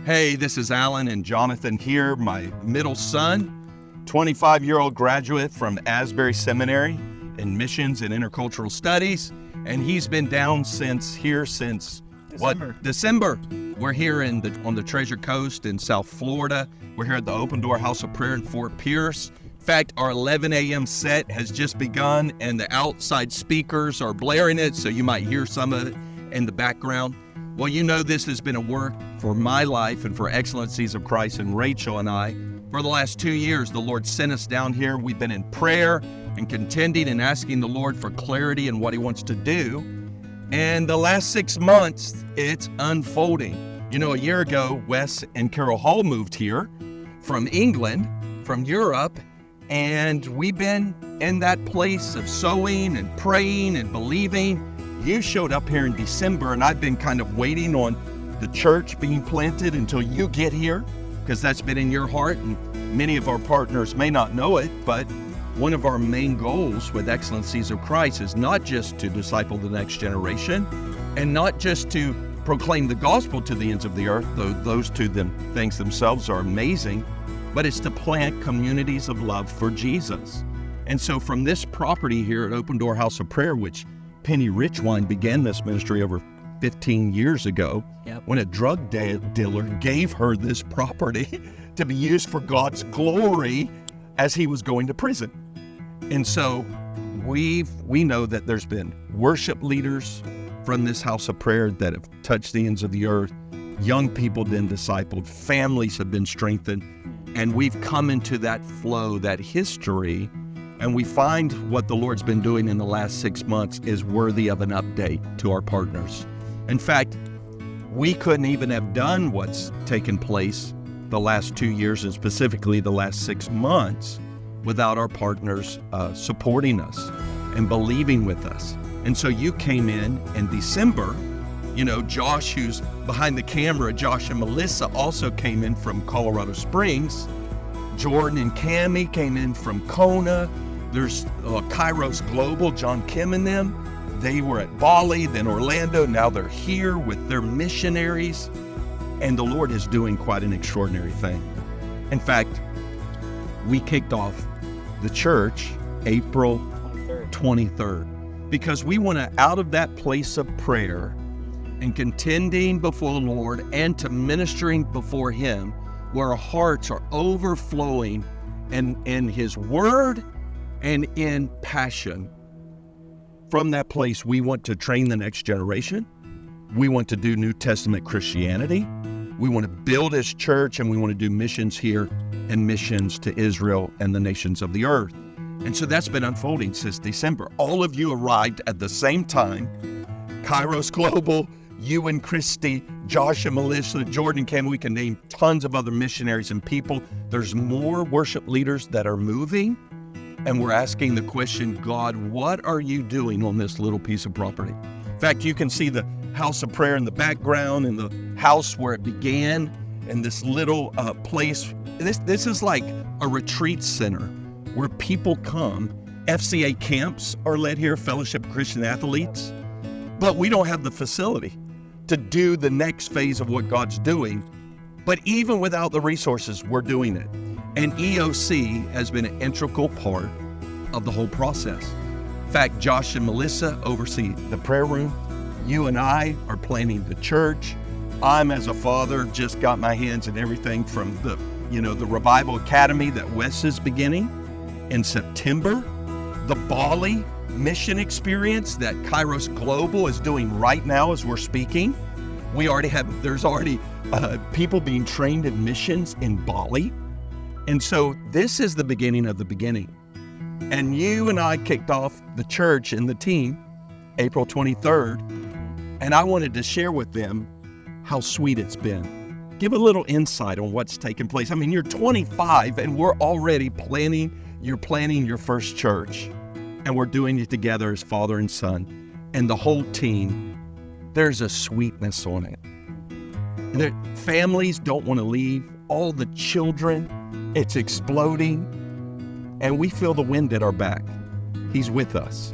Hey, this is Alan and Jonathan here, my middle son, 25-year-old graduate from Asbury Seminary in Missions and Intercultural Studies, and he's been down since December. We're here on the Treasure Coast in South Florida. We're here at the Open Door House of Prayer in Fort Pierce. In fact, our 11 a.m. set has just begun, and the outside speakers are blaring it, so you might hear some of it in the background. Well, you know this has been a work for my life and for Excellencies of Christ and Rachel and I. For the last 2 years, the Lord sent us down here. We've been in prayer and contending and asking the Lord for clarity in what He wants to do. And the last 6 months, it's unfolding. You know, a year ago, Wes and Carol Hall moved here from England, from Europe, and we've been in that place of sowing and praying and believing. You showed up here in December, and I've been kind of waiting on the church being planted until you get here, because that's been in your heart, and many of our partners may not know it, but one of our main goals with Excellencies of Christ is not just to disciple the next generation and not just to proclaim the gospel to the ends of the earth, though those two things themselves are amazing, but it's to plant communities of love for Jesus. And so from this property here at Open Door House of Prayer, which Penny Richwine began this ministry over 15 years ago, when a drug dealer gave her this property to be used for God's glory as he was going to prison. And so we know that there's been worship leaders from this house of prayer that have touched the ends of the earth. Young people been discipled, families have been strengthened, and we've come into that flow, that history. And we find what the Lord's been doing in the last 6 months is worthy of an update to our partners. In fact, we couldn't even have done what's taken place the last 2 years, and specifically the last 6 months, without our partners supporting us and believing with us. And so you came in December. You know, Josh, who's behind the camera, Josh and Melissa also came in from Colorado Springs. Jordan and Cammie came in from Kona. There's Kairos Global, John Kim and them. They were at Bali, then Orlando. Now they're here with their missionaries. And the Lord is doing quite an extraordinary thing. In fact, we kicked off the church April 23rd because we want to, out of that place of prayer and contending before the Lord and to ministering before Him, where our hearts are overflowing in His Word and in passion. From that place, we want to train the next generation. We want to do New Testament Christianity. We want to build His church, and we want to do missions here and missions to Israel and the nations of the earth. And so that's been unfolding since December. All of you arrived at the same time. Kairos Global, you and Christy, Josh and Melissa, Jordan and Cam, we can name tons of other missionaries and people. There's more worship leaders that are moving, and we're asking the question, God, what are you doing on this little piece of property? In fact, you can see the house of prayer in the background and the house where it began and this little place. This is like a retreat center where people come. FCA camps are led here, Fellowship of Christian Athletes, but we don't have the facility to do the next phase of what God's doing. But even without the resources, we're doing it. And EOC has been an integral part of the whole process. In fact, Josh and Melissa oversee the prayer room. You and I are planning the church. I'm, as a father, just got my hands in everything from the Revival Academy that Wes is beginning in September, the Bali mission experience that Kairos Global is doing right now as we're speaking. There's already people being trained in missions in Bali. And so this is the beginning of the beginning. And you and I kicked off the church and the team April 23rd. And I wanted to share with them how sweet it's been. Give a little insight on what's taken place. I mean, you're 25 and we're already planning your first church. And we're doing it together as father and son. And the whole team, there's a sweetness on it. Families don't want to leave. All the children, it's exploding. And we feel the wind at our back. He's with us.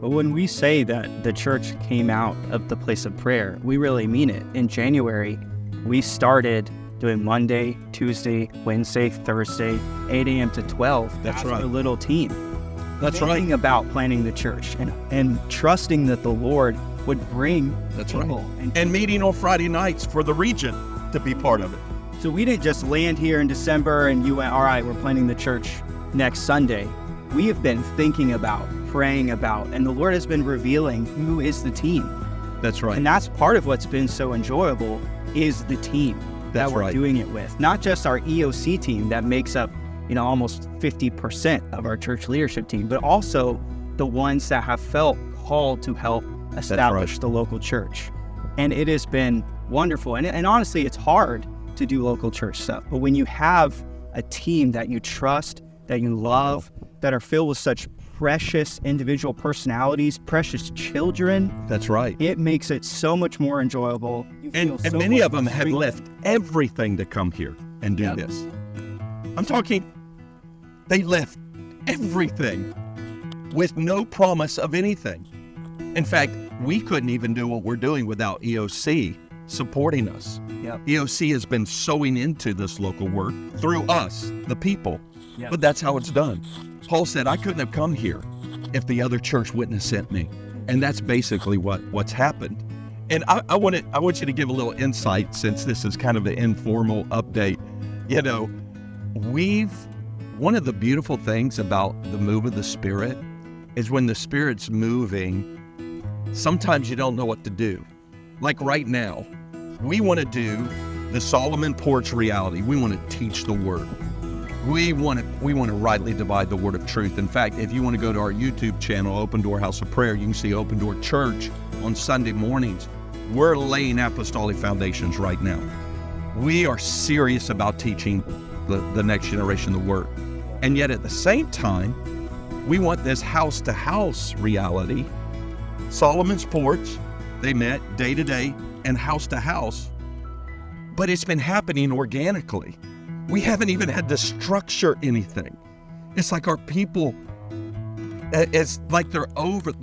But when we say that the church came out of the place of prayer, we really mean it. In January, we started doing Monday, Tuesday, Wednesday, Thursday, 8 a.m. to 12. That's right. A little team. That's Thinking right. about planning the church and trusting that the Lord would bring That's right. people. And meeting on Friday nights for the region to be part of it. So we didn't just land here in December and you went, all right, we're planning the church next Sunday. We have been thinking about, praying about, and the Lord has been revealing who is the team. That's right. And that's part of what's been so enjoyable is the team That's that we're right. doing it with. Not just our EOC team that makes up, almost 50% of our church leadership team, but also the ones that have felt called to help establish the local church. And it has been wonderful. And honestly, it's hard to do local church stuff. But when you have a team that you trust, that you love, that are filled with such precious individual personalities, precious children, That's right. it makes it so much more enjoyable. You feel And so many much of them have free. left everything to come here and do Yep. this. I'm talking, they left everything with no promise of anything. In fact, we couldn't even do what we're doing without EOC supporting us. Yep. EOC has been sowing into this local work through us, the people. Yep. But that's how it's done. Paul said, I couldn't have come here if the other church wouldn't have sent me. And that's basically what's happened. And I want you to give a little insight, since this is kind of an informal update. One of the beautiful things about the move of the Spirit is when the Spirit's moving, sometimes you don't know what to do. Like right now, we want to do the Solomon Porch reality. We want to teach the Word. We want to rightly divide the word of truth. In fact, if you want to go to our YouTube channel, Open Door House of Prayer, you can see Open Door Church on Sunday mornings. We're laying apostolic foundations right now. We are serious about teaching the next generation the Word. And yet at the same time, we want this house-to-house reality. Solomon's Porch, they met day to day and house to house, but it's been happening organically. We haven't even had to structure anything. It's like our people, it's like they're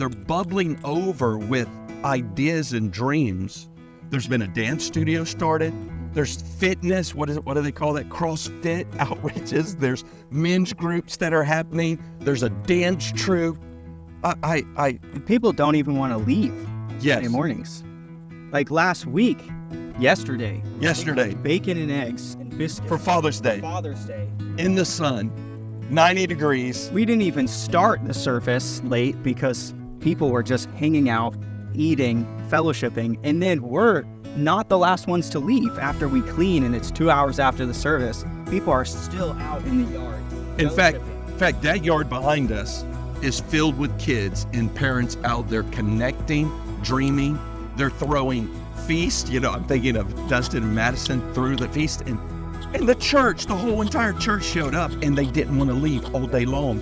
bubbling over with ideas and dreams. There's been a dance studio started. There's fitness, what do they call that? CrossFit outreaches. There's men's groups that are happening. There's a dance troupe. People don't even want to leave Yes. Sunday mornings. Like yesterday, bacon and eggs and biscuits For Father's Day, Father's Day. in the sun, 90 degrees. We didn't even start the service late because people were just hanging out, eating, fellowshipping, and then we're not the last ones to leave after we clean and it's 2 hours after the service. People are still out in the yard. In fact, fellowshipping. that yard behind us is filled with kids and parents out there connecting, dreaming. They're throwing feast. I'm thinking of Dustin and Madison threw the feast, and the church, the whole entire church showed up, and they didn't want to leave all day long.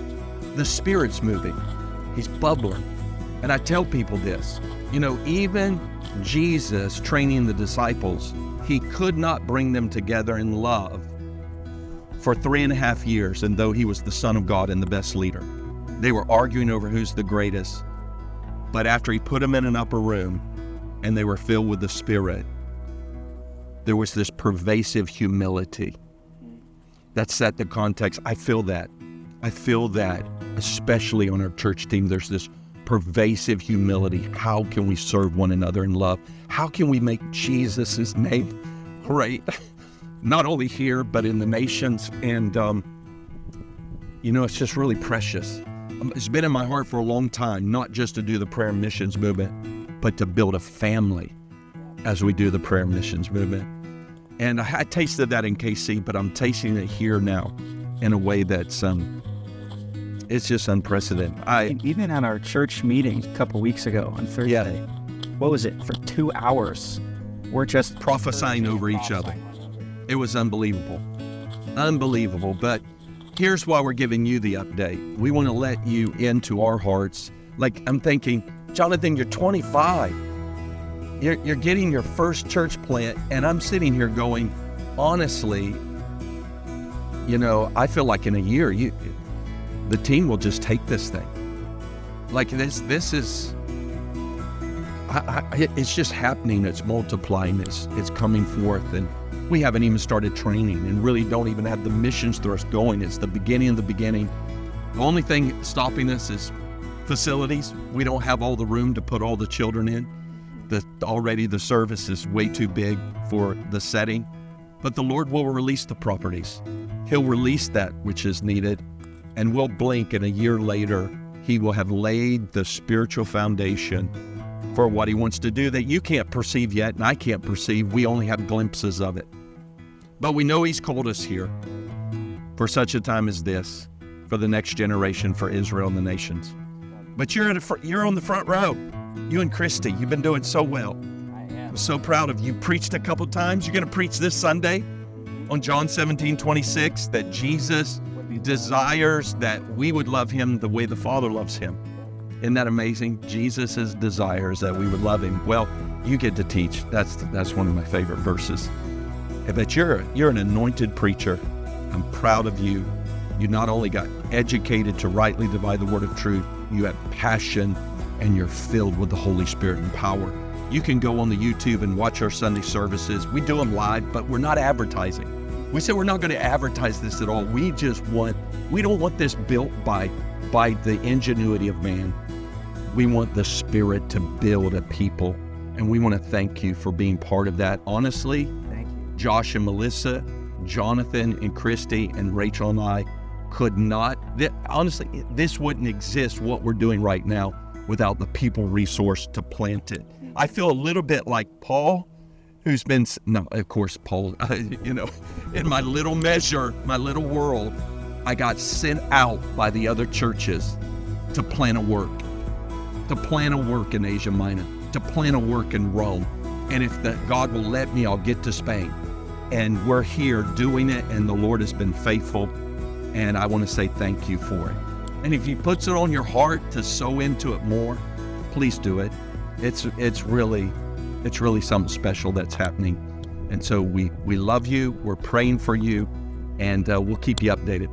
The Spirit's moving. He's bubbling. And I tell people this, even Jesus training the disciples, he could not bring them together in love for 3.5 years, and though he was the Son of God and the best leader. They were arguing over who's the greatest. But after he put them in an upper room and they were filled with the Spirit, there was this pervasive humility that set the context. I feel that, especially on our church team. There's this pervasive humility. How can we serve one another in love? How can we make Jesus' name great? Not only here, but in the nations. And, it's just really precious. It's been in my heart for a long time, not just to do the prayer and missions movement, but to build a family as we do the prayer and missions movement. And I tasted that in KC, but I'm tasting it here now in a way that's, it's just unprecedented. Even at our church meeting a couple weeks ago on Thursday, what was it? For 2 hours, we're just prophesying over each other. It was unbelievable. But here's why we're giving you the update. We want to let you into our hearts. Like, I'm thinking, Jonathan, you're 25. You're getting your first church plant, and I'm sitting here going, honestly, I feel like in a year, the team will just take this thing. Like this is, it's just happening. It's multiplying. It's coming forth. And we haven't even started training and really don't even have the missions thrust going. It's the beginning of the beginning. The only thing stopping us is facilities. We don't have all the room to put all the children in. Already the service is way too big for the setting. But the Lord will release the properties. He'll release that which is needed. And we'll blink, and a year later, He will have laid the spiritual foundation for what He wants to do that you can't perceive yet, and I can't perceive. We only have glimpses of it. But we know He's called us here for such a time as this, for the next generation, for Israel and the nations. But you're on the front row. You and Christy, you've been doing so well. I'm so proud of you. Preached a couple times. You're going to preach this Sunday on John 17:26, that Jesus desires that we would love Him the way the Father loves Him. Isn't that amazing? Jesus' desires that we would love Him. Well, you get to teach. That's one of my favorite verses. But you're an anointed preacher. I'm proud of you. You not only got educated to rightly divide the word of truth, you have passion, and you're filled with the Holy Spirit and power. You can go on the YouTube and watch our Sunday services. We do them live, but we're not advertising. We said we're not going to advertise this at all. We don't want this built by the ingenuity of man. We want the Spirit to build a people, and we want to thank you for being part of that. Honestly, Thank you. Josh and Melissa, Jonathan and Christy and Rachel and I could not, honestly, this wouldn't exist, what we're doing right now, without the people resource to plant it. I feel a little bit like Paul, who's been, no, of course, Paul, in my little measure, my little world, I got sent out by the other churches to plant a work in Asia Minor, to plant a work in Rome. And if God will let me, I'll get to Spain. And we're here doing it, and the Lord has been faithful. And I want to say thank you for it. And if He puts it on your heart to sow into it more, please do it. It's really something special that's happening. And so we love you. We're praying for you, and we'll keep you updated.